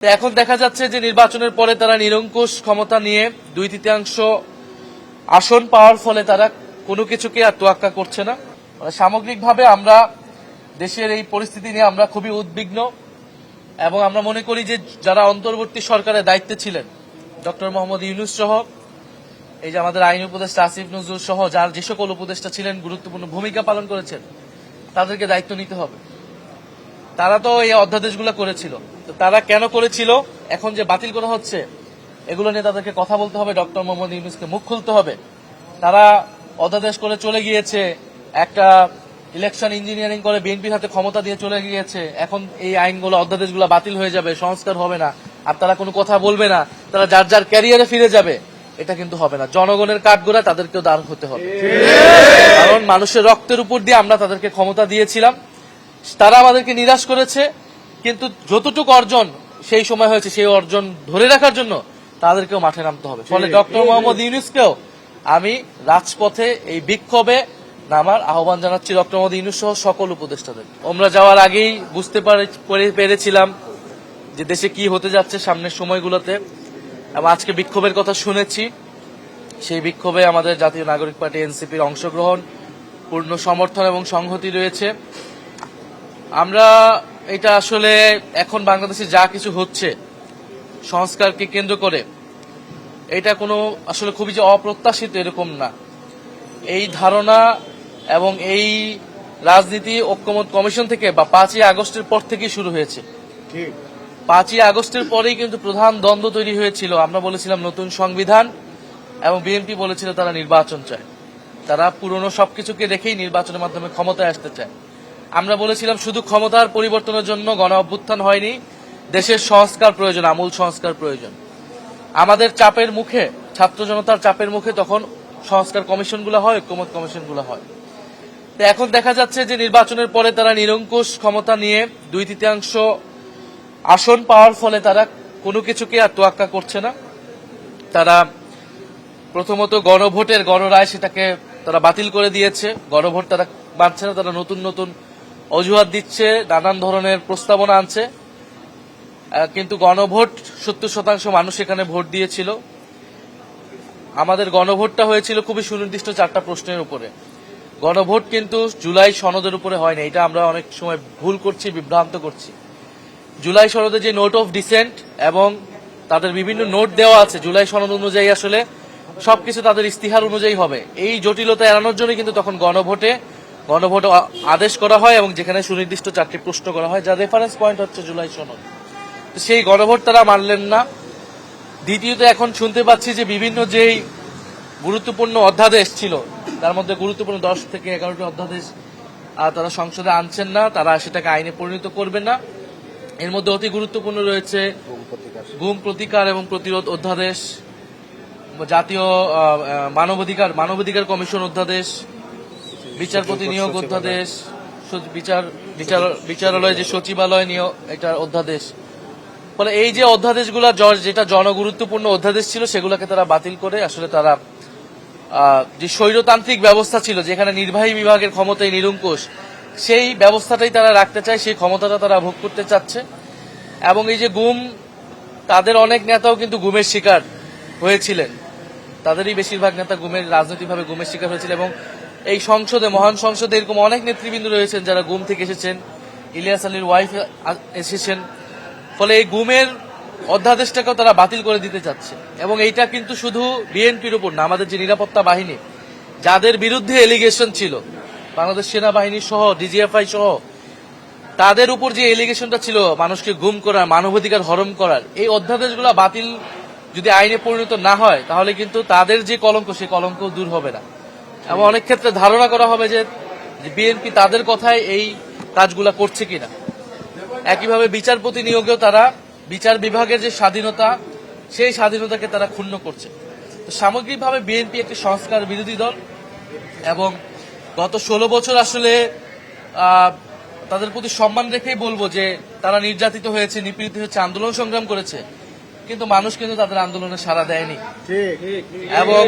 এখন দেখা যাচ্ছে যে নির্বাচনের পরে তারা নিরঙ্কুশ ক্ষমতা নিয়ে 2/3 আসন পাওয়ার ফলে তারা কোনো কিছুকে আর তোয়াক্কা করছে না। সামগ্রিকভাবে আমরা দেশের এই পরিস্থিতি নিয়ে আমরা খুবই উদ্বিগ্ন এবং আমরা মনে করি যে যারা অন্তর্বর্তী সরকারের দায়িত্বে ছিলেন ডক্টর মোহাম্মদ ইউনূস সহ এই যে আমাদের আইন উপদেষ্টা আসিফ নজরুল সহ যার যে সকল উপদেষ্টা ছিলেন গুরুত্বপূর্ণ ভূমিকা পালন করেছেন তাদেরকে দায়িত্ব নিতে হবে। তারা তো এই অধ্যাদেশগুলো করেছিল, তো তারা কেন করেছিল, এখন যে বাতিল করা হচ্ছে এগুলো নিয়ে তাদেরকে কথা বলতে হবে, ডক্টর মোহাম্মদ ইউনূসকে মুখ খুলতে হবে। তারা অধ্যাদেশ করে চলে গিয়েছে, একটা ইলেকশন ইঞ্জিনিয়ারিং করে বিএনপির হাতে ক্ষমতা দিয়ে চলে গিয়েছে। এখন এই আইনগুলো অধ্যাদেশগুলো বাতিল হয়ে যাবে, সংস্কার হবে না, আর তারা কোনো কথা বলবে না, তারা যার যার ক্যারিয়ারে ফিরে যাবে। এটা কিন্তু হবে না। জনগণের কাঠগড়া তাদেরকেও দাঁড় হতে হবে, কারণ মানুষের রক্তের উপর দিয়ে আমরা তাদেরকে ক্ষমতা দিয়েছিলাম। তারা আমাদেরকে নিরাশ করেছে, কিন্তু যতটুকু অর্জন সেই সময় হয়েছে সেই অর্জন ধরে রাখার জন্য তাদেরকেও মাঠে নামতে হবে। ফলে ডক্টর মোহাম্মদ ইউনূসকেও আমি রাজপথে এই বিক্ষোভে নামার আহ্বান জানাচ্ছি, ডক্টর মোহাম্মদ ইউনূস সহ সকল উপদেষ্টাদের। আমরা যাওয়ার আগেই বুঝতে পেরেছিলাম যে দেশে কি হতে যাচ্ছে সামনের সময়গুলোতে, এবং আজকে বিক্ষোভের কথা শুনেছি। সেই বিক্ষোভে আমাদের জাতীয় নাগরিক পার্টি এনসিপির অংশগ্রহণ, পূর্ণ সমর্থন এবং সংহতি রয়েছে। আমরা এটা আসলে এখন বাংলাদেশে যা কিছু হচ্ছে সংস্কারকে কেন্দ্র করে, এটা কোনো আসলে খুবই যে অপ্রত্যাশিত এরকম না। এই ধারণা এবং এই রাজনীতি ঐক্যমত কমিশন থেকে বা 5ই আগস্টের পর থেকেই শুরু হয়েছে। 5ই আগস্টের পরেই কিন্তু প্রধান দ্বন্দ্ব তৈরি হয়েছিল। আমরা বলেছিলাম নতুন সংবিধান, এবং বিএনপি বলেছিল তারা নির্বাচন চায়, তারা পুরনো সবকিছুকে রেখেই নির্বাচনের মাধ্যমে ক্ষমতায় আসতে চায়। আমরা বলেছিলাম শুধু ক্ষমতার পরিবর্তনের জন্য গণ অভ্যুত্থান হয়নি, দেশের সংস্কার প্রয়োজন, আমূল সংস্কার প্রয়োজন। আমাদের চাপের মুখে, ছাত্র জনতার চাপের মুখে তখন সংস্কার কমিশনগুলো হয়, ঐক্যমত কমিশনগুলো হয়। তো এখন দেখা যাচ্ছে যে নির্বাচনের পরে তারা নিরঙ্কুশ ক্ষমতা নিয়ে 2/3 আসন পাওয়ার ফলে তারা কোনো কিছুকে আর তোয়াক্কা করছে না। তারা প্রথমত গণভোটের গণরায় সেটাকে তারা বাতিল করে দিয়েছে, গণভোট তারা মানছে না, তারা নতুন নতুন অজুহাত দিচ্ছে, নানান ধরনের প্রস্তাবনা আনছে। কিন্তু গণভোট 70% মানুষ এখানে ভোট দিয়েছিল। আমাদের গণভোটটা হয়েছিল খুবই সুনির্দিষ্ট 4টা প্রশ্নের উপরে। গণভোট কিন্তু জুলাই সনদের উপরে হয়নি, এটা আমরা অনেক সময় ভুল করছি, বিভ্রান্ত করছি। জুলাই সনদে যে নোট অফ ডিসেন্ট এবং তাদের বিভিন্ন নোট দেওয়া আছে, জুলাই সনদ অনুযায়ী আসলে সবকিছু তাদের ইস্তিহার অনুযায়ী হবে। এই জটিলতা এড়ানোর জন্য কিন্তু তখন গণভোট আদেশ করা হয়, এবং যেখানে সুনির্দিষ্ট 4টি প্রশ্ন করা হয়, যার রেফারেন্স পয়েন্ট হচ্ছে জুলাই সনদ। সেই গণভোট তারা মানলেন না। দ্বিতীয়ত এখন শুনতে পাচ্ছি যে বিভিন্ন যেই গুরুত্বপূর্ণ অধ্যাদেশ ছিল, তার মধ্যে গুরুত্বপূর্ণ 10 থেকে 11টি অধ্যাদেশ তারা সংসদে আনছেন না, তারা সেটাকে আইনে পরিণত করবেন না। এর মধ্যে অতি গুরুত্বপূর্ণ রয়েছে গুম প্রতিকার এবং প্রতিরোধ অধ্যাদেশ, জাতীয় মানবাধিকার কমিশন অধ্যাদেশ, বিচারপতি নিয়োগ অধ্যাদেশ, বিচারালয় যে সচিবালয় নিয়োগ এটার অধ্যাদেশ। ফলে এই যে অধ্যাদেশগুলো যেটা জনগুরুত্বপূর্ণ অধ্যাদেশ ছিল সেগুলোকে তারা বাতিল করে আসলে তারা যে স্বৈরতান্ত্রিক ব্যবস্থা ছিল, যেখানে নির্বাহী বিভাগের ক্ষমতায় নিরঙ্কুশ, সেই ব্যবস্থাটাই তারা রাখতে চায়, সেই ক্ষমতাটা তারা ভোগ করতে চাচ্ছে। এবং এই যে গুম, তাদের অনেক নেতাও কিন্তু গুমের শিকার হয়েছিলেন, তাদেরই বেশিরভাগ নেতা রাজনৈতিকভাবে গুমের শিকার হয়েছিল। এবং এই সংসদে, মহান সংসদে এরকম অনেক নেতৃবৃন্দ রয়েছেন যারা গুম থেকে এসেছেন, ইলিয়াস আলীর ওয়াইফ এসেছেন। ফলে এই গুমের অধ্যাদেশটাকেও তারা বাতিল করে দিতে চাচ্ছে। এবং এইটা কিন্তু শুধু বিএনপির উপর না, আমাদের যে নিরাপত্তা বাহিনী, যাদের বিরুদ্ধে এলিগেশন ছিল, বাংলাদেশ সেনাবাহিনী সহ ডিজিএফআই সহ, তাদের উপর যে এলিগেশনটা ছিল মানুষকে গুম করার, মানবাধিকার হরণ করার, এই অধ্যাদেশগুলো বাতিল যদি আইনে পরিণত না হয় তাহলে কিন্তু তাদের যে কলঙ্ক, সেই কলঙ্ক দূর হবে না। এবং অনেক ক্ষেত্রে ধারণা করা হবে যে বিএনপি তাদের কথায় এই কাজগুলা করছে কিনা। একইভাবে বিচারপতি নিয়োগেও তারা বিচার বিভাগের যে স্বাধীনতা, সেই স্বাধীনতাকে তারা ক্ষুণ্ণ করছে। তো সামগ্রিকভাবে বিএনপি একটি সংস্কার বিরোধী দল, এবং গত 16 বছর আসলে তাদের প্রতি সম্মান রেখেই বলবো যে তারা নির্যাতিত হয়েছে, নিপীড়িত হয়েছে, আন্দোলন সংগ্রাম করেছে, কিন্তু মানুষ কিন্তু তাদের আন্দোলনে সাড়া দেয়নি। এবং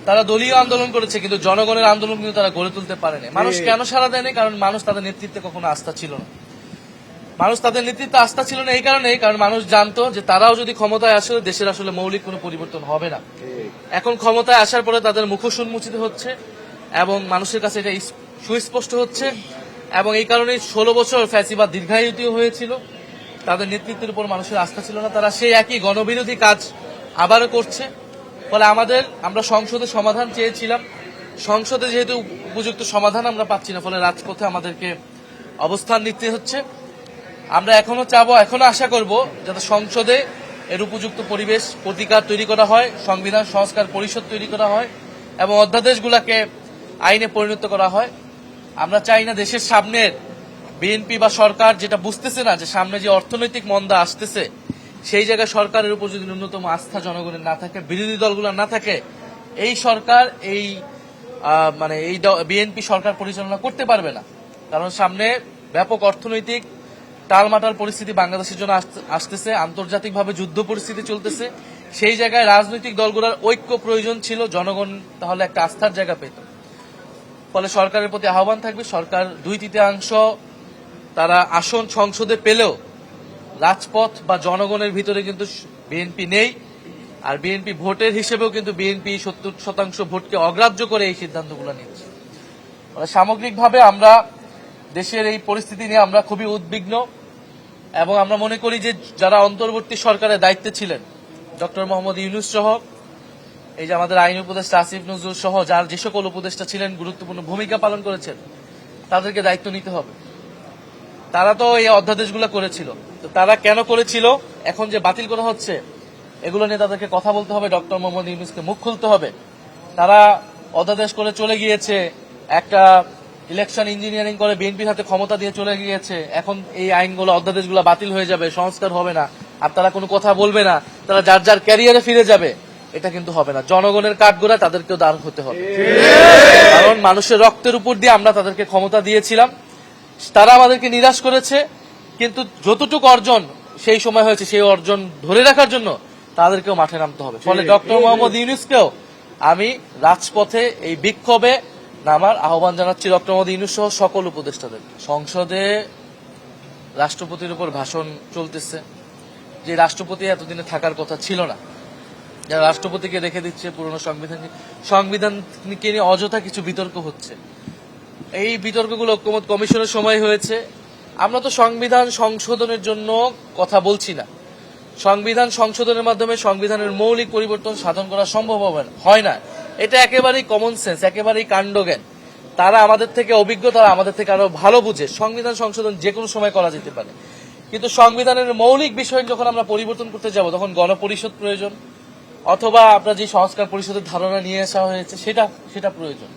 তারা দলীয় আন্দোলন করেছে, কিন্তু জনগণের আন্দোলন কিন্তু তারা গড়ে তুলতে পারেনি। মানুষ কেন সাড়া দেয়নি? কারণ মানুষ তাদের নেতৃত্বে কখনো আস্থা ছিল না। মানুষ তাদের নেতৃত্বে আস্থা ছিল না এই কারণেই, কারণ মানুষ জানতো যে তারাও যদি ক্ষমতায় আসে দেশের আসলে মৌলিক কোনো পরিবর্তন হবে না। এখন ক্ষমতায় আসার পরে তাদের মুখোশ উন্মোচিত হচ্ছে এবং মানুষের কাছে এটা সুস্পষ্ট হচ্ছে, এবং এই কারণে 16 বছর ফ্যাসিবাদ দীর্ঘায়িত হয়েছিল, তাদের নেতৃত্বের উপর মানুষের আস্থা ছিল না, তারা সেই একই গণবিরোধী কাজ আবারও করছে। ফলে আমরা সংসদে সমাধান চেয়েছিলাম, সংসদে যেহেতু উপযুক্ত সমাধান আমরা পাচ্ছি না, ফলে রাজপথে আমাদেরকে অবস্থান নিতে হচ্ছে। আমরা এখনো আশা করব যাতে সংসদে এর উপযুক্ত পরিবেশ প্রতিকার তৈরি করা হয়, সংবিধান সংস্কার পরিষদ তৈরি করা হয় এবং অধ্যাদেশগুলোকে আইনে পরিণত করা হয়। আমরা চাই না দেশের সামনের বিএনপি বা সরকার যেটা বুঝতেছে না যে সামনে যে অর্থনৈতিক মন্দা আসতেছে, সেই জায়গায় সরকারের উপর যদি ন্যূনতম আস্থা জনগণের না থাকে, বিরোধী দলগুলোর না থাকে, এই সরকার এই বিএনপি সরকার পরিচালনা করতে পারবে না। কারণ সামনে ব্যাপক অর্থনৈতিক টালমাটাল পরিস্থিতি বাংলাদেশের জন্য আসতেছে, আন্তর্জাতিকভাবে যুদ্ধ পরিস্থিতি চলতেছে। সেই জায়গায় রাজনৈতিক দলগুলোর ঐক্য প্রয়োজন ছিল, জনগণ তাহলে একটা আস্থার জায়গা পেত। ফলে সরকারের প্রতি আহ্বান থাকবে, সরকার 2/3 তারা আসন সংসদে পেলেও রাজপথ বা জনগণের ভিতরে কিন্তু বিএনপি নেই, আর বিএনপি ভোটের হিসেবেও কিন্তু বিএনপি 70% ভোটকে অগ্রাহ্য করে এই সিদ্ধান্তগুলো নিচ্ছে। সামগ্রিকভাবে আমরা দেশের এই পরিস্থিতি নিয়ে আমরা খুবই উদ্বিগ্ন এবং আমরা মনে করি যে যারা অন্তর্বর্তী সরকারের দায়িত্বে ছিলেন, ডক্টর মোহাম্মদ ইউনূস সহ, এই যে আমাদের আইন উপদেষ্টা আসিফ নজরুল সহ যার যে সকল উপদেষ্টা ছিলেন গুরুত্বপূর্ণ ভূমিকা পালন করেছেন, তাদেরকে দায়িত্ব নিতে হবে। তারা তো এই অধ্যাদেশগুলো করেছিল, তো তারা কেন করেছিল, এখন যে বাতিল করা হচ্ছে, এগুলো নিয়ে তাদেরকে কথা বলতে হবে, ডক্টর মোহাম্মদ ইউনূসকে মুখ খুলতে হবে। তারা অধ্যাদেশ করে চলে গিয়েছে, একটা ইলেকশন ইঞ্জিনিয়ারিং করে বিএনপির হাতে ক্ষমতা দিয়ে চলে গিয়েছে, এখন এই আইনগুলো অধ্যাদেশগুলো বাতিল হয়ে যাবে, সংস্কার হবে না, আর তারা কোনো কথা বলবে না, তারা যার যার ক্যারিয়ারে ফিরে যাবে, এটা কিন্তু হবে না। জনগণের কাঠগড়া তাদেরকেও দাঁড় হতে হবে, কারণ মানুষের রক্তের উপর দিয়ে আমরা তাদেরকে ক্ষমতা দিয়েছিলাম, তারা আমাদেরকে নিরাশ করেছে, কিন্তু যতটুকু অর্জন সেই সময় হয়েছে সেই অর্জন ধরে রাখার জন্য তাদেরকেও মাঠে নামতে হবে। ফলে ডক্টর মোহাম্মদ ইউনূসকেও আমি রাজপথে এই বিক্ষোভে নামার আহ্বান জানাচ্ছি, ডক্টর মোহাম্মদ ইউনূস সহ সকল উপদেষ্টাদের। সংসদে রাষ্ট্রপতির উপর ভাষণ চলতেছে, যে রাষ্ট্রপতি এতদিনে থাকার কথা ছিল না, যারা রাষ্ট্রপতিকে রেখে দিচ্ছে পুরনো সংবিধানকে নিয়ে অযথা কিছু বিতর্ক হচ্ছে। এই বিতর্কগুলো ঐক্যমত্য কমিশনের সময় হয়েছে। আমরা তো সংবিধান সংশোধনের জন্য কথা বলছি না, সংবিধান সংশোধনের মাধ্যমে সংবিধানের মৌলিক পরিবর্তন সাধন করা সম্ভব হয় না, এটা একেবারেই কমন সেন্স, একেবারেই কাণ্ডজ্ঞান। তারা আমাদের থেকে অভিজ্ঞ, তারা আমাদের থেকে আরো ভালো বুঝে। সংবিধান সংশোধন যে কোনো সময় করা যেতে পারে, কিন্তু সংবিধানের মৌলিক বিষয় যখন আমরা পরিবর্তন করতে যাব, তখন গণপরিষদ প্রয়োজন, অথবা আপনার যে সংস্কার পরিষদের ধারণা নিয়ে আসা হয়েছে সেটা প্রয়োজন।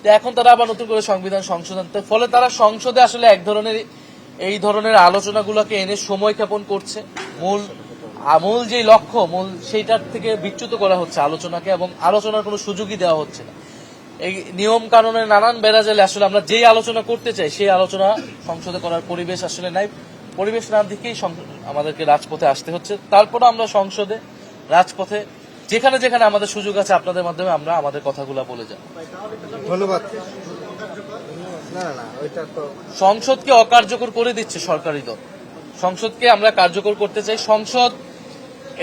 তো এখন তারা আবার নতুন করে সংবিধান সংশোধন, ফলে তারা সংসদে আসলে এই ধরনের আলোচনাগুলোকে এনে সময় ক্ষেপণ করছে। মূল যে লক্ষ্য সেইটার থেকে বিচ্যুত করা হচ্ছে আলোচনাকে, এবং আলোচনার কোনো সুযোগই দেওয়া হচ্ছে না। এই নিয়ম কানুনের নানান বেড়াজালে আসলে আমরা যেই আলোচনা করতে চাই সেই আলোচনা সংসদে করার পরিবেশ আসলে নাই। পরিবেশ না দিকেই আমাদেরকে রাজপথে আসতে হচ্ছে। তারপরে আমরা সংসদে, রাজপথে, যেখানে যেখানে আমাদের সুযোগ আছে আপনাদের মাধ্যমে আমরা আমাদের কথাগুলো বলে যাব। ধন্যবাদ। সংসদকে অকার্যকর করে দিচ্ছে সরকারি দল, সংসদকে আমরা কার্যকর করতে চাই। সংসদ,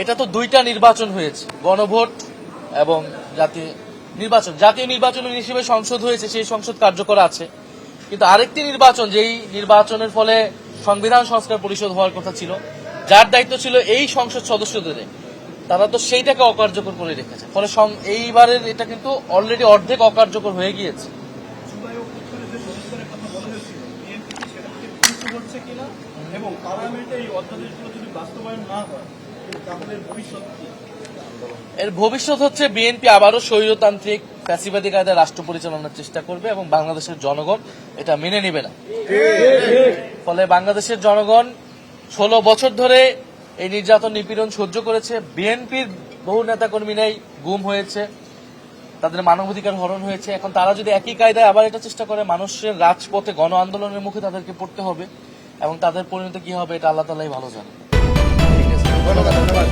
এটা তো 2টা নির্বাচন হয়েছে, গণভোট এবং জাতীয় নির্বাচন। জাতীয় নির্বাচন হিসেবে সংসদ হয়েছে, সেই সংসদ কার্যকর আছে, কিন্তু আরেকটি নির্বাচন, যেই নির্বাচনের ফলে সংবিধান সংস্কার পরিষদ হওয়ার কথা ছিল, যার দায়িত্ব ছিল এই সংসদ সদস্যদের, তারা তো সেইটাকে অকার্যকর করে রেখেছে। ফলে এইবারের এটা কিন্তু অলরেডি অর্ধেক অকার্যকর হয়ে গিয়েছে। এর ভবিষ্যৎ হচ্ছে বিএনপি আবারও স্বৈরতান্ত্রিক ফ্যাসিবাদী কায়দায় রাষ্ট্র পরিচালনার চেষ্টা করবে এবং বাংলাদেশের জনগণ এটা মেনে নেবে না। ফলে বাংলাদেশের জনগণ 16 বছর ধরে এই নির্যাতন নিপীড়ন সহ্য করেছে। বিএনপির বহু নেতাকর্মীরাই গুম হয়েছে, তাদের মানবাধিকার হরণ হয়েছে। এখন তারা যদি একই কায়দায় আবার এটা চেষ্টা করে, মানুষের রাজপথে গণ আন্দোলনের মুখে তাদেরকে পড়তে হবে, এবং তাদের পরিণতি কি হবে এটা আল্লাহ তাআলাই ভালো জানেন। ধন্যবাদ।